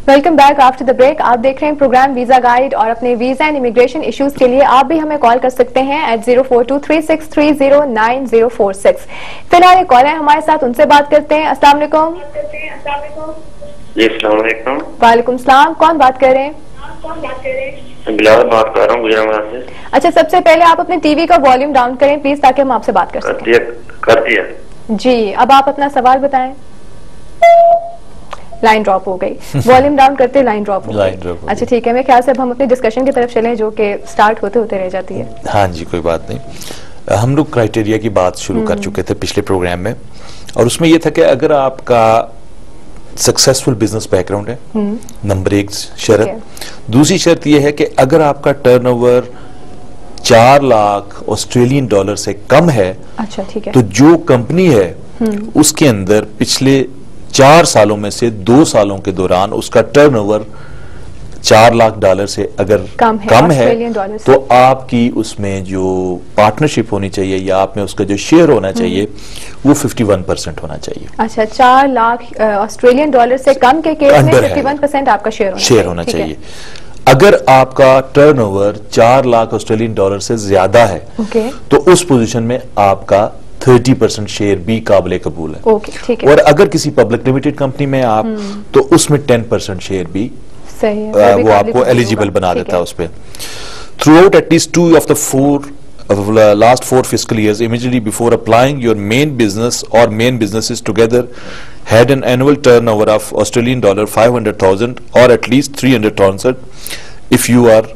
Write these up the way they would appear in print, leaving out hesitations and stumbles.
Welcome back after the break. आप देख रहे हैं प्रोग्राम वीजा गाइड और अपने वीजा एंड इमिग्रेशन इश्यूज के लिए आप भी हमें कॉल कर सकते हैं at 0423630946। फिलहाल एक कॉल है हमारे साथ, उनसे बात करते हैं। अस्सलाम वालेकुम। जी अस्सलाम वालेकुम। वालेकुम सलाम। कौन बात कर रहे हैं? बिलावल बात कर रहा हूँ गुजरात से। अच्छा, सबसे पहले आप अपने टीवी का वॉल्यूम डाउन करें प्लीज, ताकि हम आपसे बात कर सकें। कर दिया जी, अब आप अपना सवाल बताएं। लाइन ड्रॉप हो गई। वॉल्यूम डाउन करते लाइन ड्रॉप हो गई। अच्छा ठीक है, मेरे ख्याल से अब हम अपनी डिस्कशन की तरफ चलें जो कि स्टार्ट होते होते रह जाती है। हाँ जी, कोई बात नहीं। हम लोग क्राइटेरिया की बात शुरू कर चुके थे पिछले प्रोग्राम में, और उसमें यह था कि अगर आपका सक्सेसफुल बिजनेस बैकग्राउंड है, नंबर एक शर्त। दूसरी शर्त यह है कि अगर आपका टर्नओवर 4 लाख ऑस्ट्रेलियन डॉलर से कम है, अच्छा ठीक है, तो जो कंपनी है उसके अंदर पिछले 4 सालों में से 2 सालों के दौरान उसका टर्नओवर 4 लाख डॉलर से अगर कम है तो आपकी उसमें जो पार्टनरशिप होनी चाहिए या आप में उसका जो शेयर होना चाहिए वो 51% होना चाहिए। अच्छा, 4 लाख ऑस्ट्रेलियन डॉलर से कम के केस में 51% आपका शेयर होना चाहिए। अगर आपका टर्नओवर 4 लाख ऑस्ट्रेलियन डॉलर से ज्यादा है तो उस पोजीशन में आपका 30% शेयर भी काबिल कबूल है। ठीक है। और अगर किसी पब्लिक लिमिटेड कंपनी में आप तो उसमें 10% शेयर भी सही है, वो आपको एलिजिबल बना देता है उस पे। Through out at least 2 of the last 4 fiscal years immediately before applying, your main business or main businesses together had an annual turnover of Australian dollar 500,000 or at least 300,000 if you are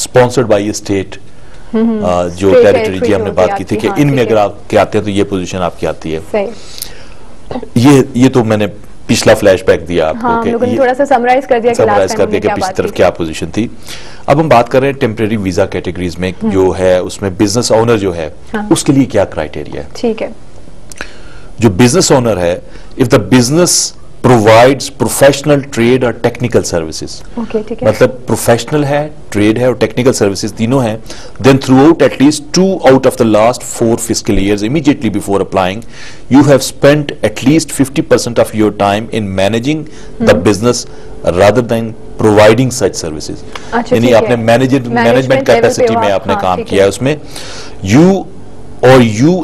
sponsored by a state जो territory की हमने बात की थी कि इनमें अगर आप के आते हैं तो ये पोजीशन आपकी आती है। ये तो मैंने पिछला फ्लैशबैक दिया आपको, हाँ, कि थोड़ा सा समराइज कर दिया कि पिछली तरफ क्या पोजीशन थी। अब हम बात कर रहे हैं टेम्परेरी वीजा कैटेगरीज में जो है उसमें बिजनेस ओनर जो है उसके लिए क्या क्राइटेरिया है। ठीक है, जो बिजनेस ओनर है, if the business provides professional trade और टेक्निकल सर्विसेज, मतलब प्रोफेशनल है, ट्रेड है और टेक्निकल सर्विसेज तीनों हैं, then throughout at least 2 out of the last 4 fiscal years immediately before applying you have spent at least 50% of your time in managing the business rather than providing such services। यानी आपने management capacity में आपने काम किया है, उसमें you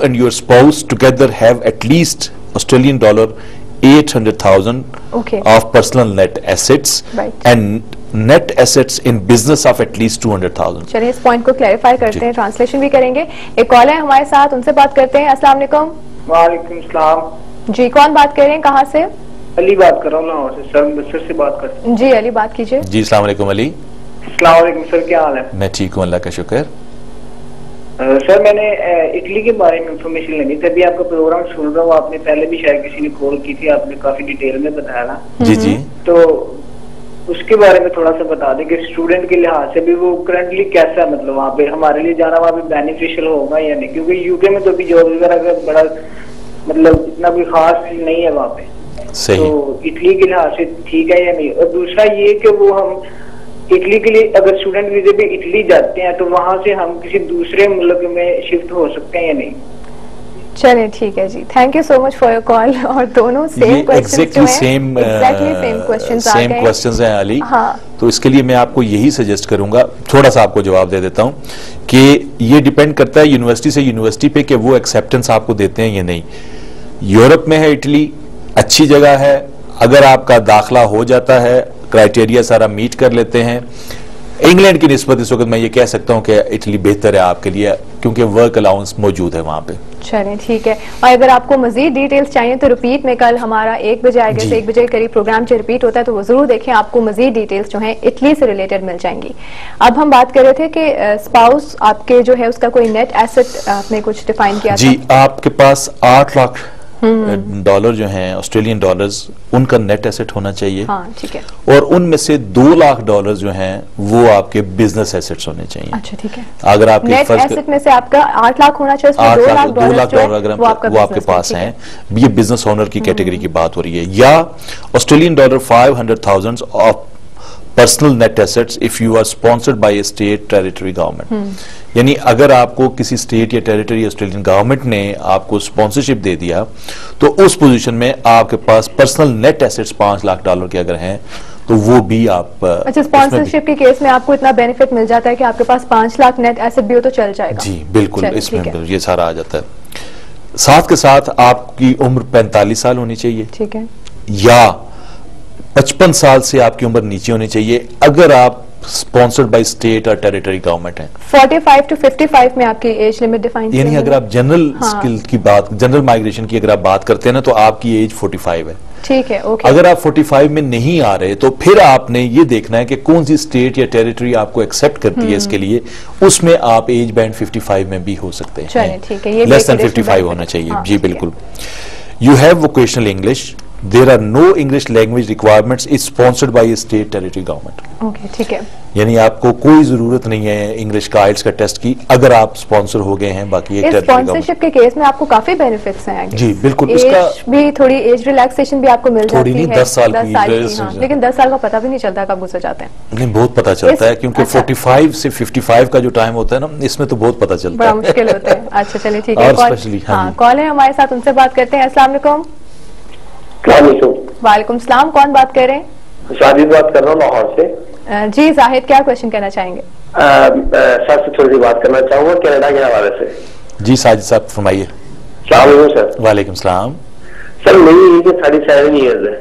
and your spouse together have at least Australian dollar 800,000 of personal net assets and net assets in business of at least 200,000। चलिए इस पॉइंट को क्लैरिफाई करते हैं, ट्रांसलेशन भी करेंगे। एक कॉल है हमारे साथ, उनसे बात करते हैं। अस्सलाम वालेकुम। वालेकुम सलाम। जी, कौन बात कर रहे हैं, कहाँ से? अली बात कर रहा हूँ लाहौर से सर, मिस्र से बात करते हैं। जी अली, बात कीजिए। जी अस्सलाम वालेकुम अली। अस्सलाम वालेकुम सर, क्या हाल है? मैं ठीक हूँ, अल्लाह का शुक्र। सर मैंने इटली के बारे में इंफॉर्मेशन लेनी थी, अभी आपका प्रोग्राम सुन रहा हूँ, आपने पहले भी शायद किसी ने कॉल की थी, आपने काफी डिटेल में बताया ना। जी तो उसके बारे में थोड़ा सा बता दें कि स्टूडेंट के लिहाज से भी वो करंटली कैसा, मतलब वहाँ पे हमारे लिए जाना वहाँ पे बेनिफिशियल होगा या नहीं, क्योंकि यूके में तो अभी जॉब वगैरह का बड़ा मतलब इतना कोई खास नहीं है वहाँ पे। सही। तो इटली के लिहाज से ठीक है या नहीं? और दूसरा ये कि वो हम इटली के लिए अगर स्टूडेंट वीजे पे इटली जाते हैं तो वहां से हम किसी दूसरे मुल्क में शिफ्ट हो सकते हैं या नहीं? चलिए ठीक है जी, thank you so much for your call. और दोनों सेम क्वेश्चंस हैं अली। हाँ। तो इसके लिए मैं आपको यही सजेस्ट करूंगा, थोड़ा सा आपको जवाब दे देता हूं कि ये डिपेंड करता है यूनिवर्सिटी से यूनिवर्सिटी पे कि वो एक्सेप्टेंस आपको देते हैं या नहीं। यूरोप में है इटली, अच्छी जगह है, अगर आपका दाखला हो जाता है, क्राइटेरिया सारा मीट कर लेते हैं। इंग्लैंड की निस्बत इस वक्त मैं ये कह सकता हूं कि इटली बेहतर है आपके लिए, क्योंकि वर्क अलाउंस मौजूद है वहां पे। चलिए ठीक है, और अगर आपको मजीद डिटेल्स चाहिए तो रिपीट में कल हमारा 1 बजे आएगा, 1 बजे करीब प्रोग्राम जो रिपीट होता है, तो वो जरूर देखें, आपको मजीद डिटेल्स जो है इटली से रिलेटेड मिल जाएंगी। अब हम बात कर रहे थे कि स्पाउस आपके जो है उसका कोई नेट एसेट आपने कुछ डिफाइन किया जी, आपके पास 8 लाख डॉलर जो हैं ऑस्ट्रेलियन डॉलर्स, उनका नेट एसेट होना चाहिए। हाँ, ठीक है। और उनमें से 2 लाख डॉलर जो हैं वो आपके बिजनेस एसेट्स होने चाहिए। अच्छा ठीक है। अगर आपके नेट एसेट में से आपका 8 लाख होना चाहिए, 2 लाख डॉलर अगर वो आपके पास हैं, ये बिजनेस ओनर की कैटेगरी की बात हो रही है, या Australian dollar 500,000 of personal net assets if you are sponsored by a state territory government. यानी अगर आपको किसी स्टेट या टेरिटरी ऑस्ट्रेलियन गवर्नमेंट ने आपको स्पॉन्सरशिप दे दिया तो उस पोजीशन में आपके पास पर्सनल नेट एसेट्स $5 लाख के अगर हैं तो वो भी आप अच्छा, स्पॉन्सरशिप के केस में आपको इतना बेनिफिट मिल जाता है कि आपके पास 5 लाख नेट एसेट भी हो तो चल जाएगा। जी बिल्कुल, इसमें ये सारा आ जाता है। साथ के साथ आपकी उम्र 45 साल होनी चाहिए, ठीक है, या 55 साल से आपकी उम्र नीचे होनी चाहिए अगर आप स्पॉन्सर्ड बाय स्टेट और टेरिटरी गवर्नमेंट है। 45 टू 55 में आपकी एज लिमिट डिफाइन, यानी अगर आप जनरल स्किल की बात, जनरल माइग्रेशन की अगर आप बात करते हैं ना, तो आपकी एज 45 है, ठीक है, ओके। अगर आप 45 में नहीं आ रहे तो फिर आपने ये देखना है कि कौन सी स्टेट या टेरिटरी आपको एक्सेप्ट करती है इसके लिए, उसमें आप एज बैंड 55 में भी हो सकते हैं, ठीक है, लेस देन 55 होना चाहिए। जी बिल्कुल। You have vocational English, there are no English language requirements, is sponsored by state territory government. Okay, ठीक है, यानी आपको कोई जरूरत नहीं है इंग्लिश का आइल्स का टेस्ट की अगर आप स्पॉन्सर हो गए हैं। बाकी एक स्पॉन्सरशिप के केस में आपको काफी बेनिफिट्स हैं। जी बिल्कुल, इसका भी थोड़ी एज रिलैक्सेशन भी आपको मिल जाती है, 10 साल की, हाँ, लेकिन 10 साल का पता भी नहीं चलता कब गुजर जाते हैं। नहीं, बहुत पता चलता है क्योंकि 45 से 55 का जो टाइम होता है ना, इसमें तो बहुत पता चलता है, बड़ा मुश्किल होता है। अच्छा चलिए ठीक है, कॉल है हमारे साथ, उनसे बात करते हैं। अस्सलाम वालेकुम। वालेकुम सलाम, कौन बात कर रहे हैं? शाहिद बात कर रहा हूँ लाहौर से। जी जाहिद, क्या क्वेश्चन कहना चाहेंगे? सर से थोड़ी सी बात करना चाहूंगा कनाडा के हवाले से। जी साजिद साहब फरमाइए। सर वालेकुम सलाम। सर मेरी एज 37 ईयर्स है,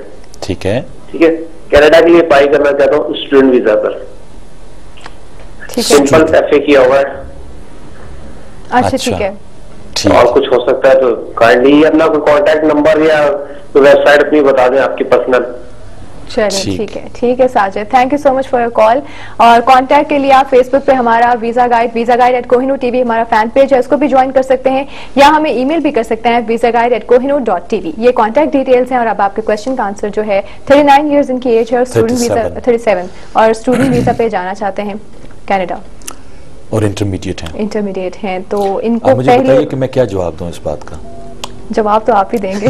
ठीक है, ठीक है, कनाडा के लिए अप्लाई करना चाहता हूँ स्टूडेंट वीजा पर, सिंपल एफए किया हुआ है। अच्छा ठीक है, और कुछ हो सकता है तो काइंडली अपना कोई कांटेक्ट नंबर या वेबसाइट अपनी बता दें आपकी पर्सनल। चलिए ठीक है Sajid, thank you so much for your call. और कांटेक्ट के लिए आप फेसबुक पे हमारा वीजा गाइड @kohinoor.tv हमारा फैन पेज है, उसको भी ज्वाइन कर सकते हैं, या हमें ईमेल भी कर सकते हैं visaguide@kohinoor.tv। ये कांटेक्ट डिटेल्स हैं। और अब आपके क्वेश्चन का आंसर जो है 39 ईयर्स इनकी एज है और स्टूडेंट वीजा 37 और स्टूडेंट वीजा पे जाना चाहते हैं कनाडा और इंटरमीडिएट हैं, तो इनको मुझे बताइए कि मैं क्या जवाब दूं इस बात का? जवाब तो आप ही देंगे।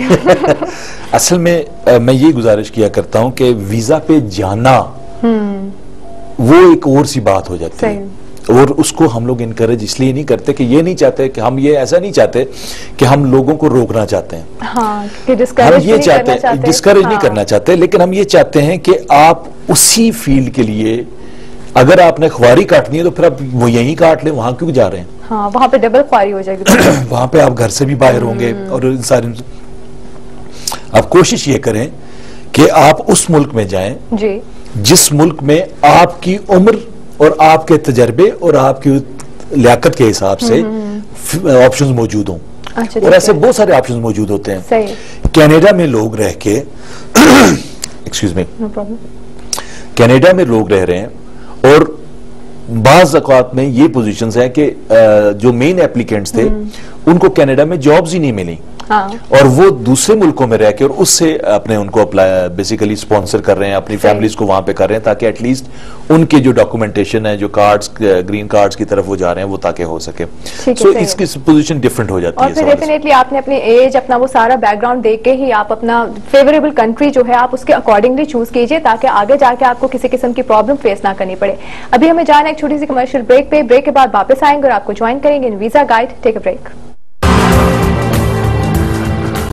असल में मैं ये गुजारिश किया करता हूं कि वीजा पे जाना वो एक और सी बात हो जाती है, और उसको हम लोग इनकरेज इसलिए नहीं करते कि ये नहीं चाहते कि हम ये ऐसा नहीं चाहते कि हम लोगों को रोकना चाहते हैं, हाँ, कि हम ये चाहते हैं डिस्करेज नहीं करना चाहते, लेकिन हम ये चाहते हैं कि आप उसी फील्ड के लिए अगर आपने ख्वारी काटनी है तो फिर आप वो यहीं काट लें, वहां क्यों जा रहे हैं? हाँ, वहां पे डबल ख्वारी हो जाएगी। वहां पे आप घर से भी बाहर होंगे, और सारे आप कोशिश ये करें कि आप उस मुल्क में जाएं जी, जिस मुल्क में आपकी उम्र और आपके तजर्बे और आपकी लियाकत के हिसाब से ऑप्शंस मौजूद हों। अच्छा, और ऐसे बहुत सारे ऑप्शंस मौजूद होते हैं। कनाडा में लोग रह के एक्सक्यूज मी, कनाडा में लोग रह रहे हैं और बाज़ औक़ात में ये पोजीशंस है कि जो मेन एप्लीकेंट्स थे उनको कनाडा में जॉब्स ही नहीं मिली, हाँ, और वो दूसरे मुल्कों में रह के और उससे अपने उनको अप्लाई बेसिकली स्पॉन्सर कर रहे हैं, अपनी फैमिलीज को वहां पे कर रहे हैं, ताकि एटलीस्ट उनके जो डॉक्यूमेंटेशन है, जो कार्ड्स, ग्रीन कार्ड्स की तरफ वो जा रहे हैं, वो ताकि हो सके। सो इसकी पोजीशन डिफरेंट हो जाती है। और फिर डेफिनेटली आपने अपनी एज, अपना वो सारा बैकग्राउंड देख के ही आप अपना फेवरेबल कंट्री जो है आप उसके अकॉर्डिंगली चूज कीजिए, ताकि आगे जाके आपको किसी किस्म की प्रॉब्लम फेस ना करनी पड़े। अभी हमें जाना है एक छोटी सी कमर्शियल ब्रेक पे, ब्रेक के बाद वापस आएंगे और आपको ज्वाइन करेंगे in visa guide. Take a break.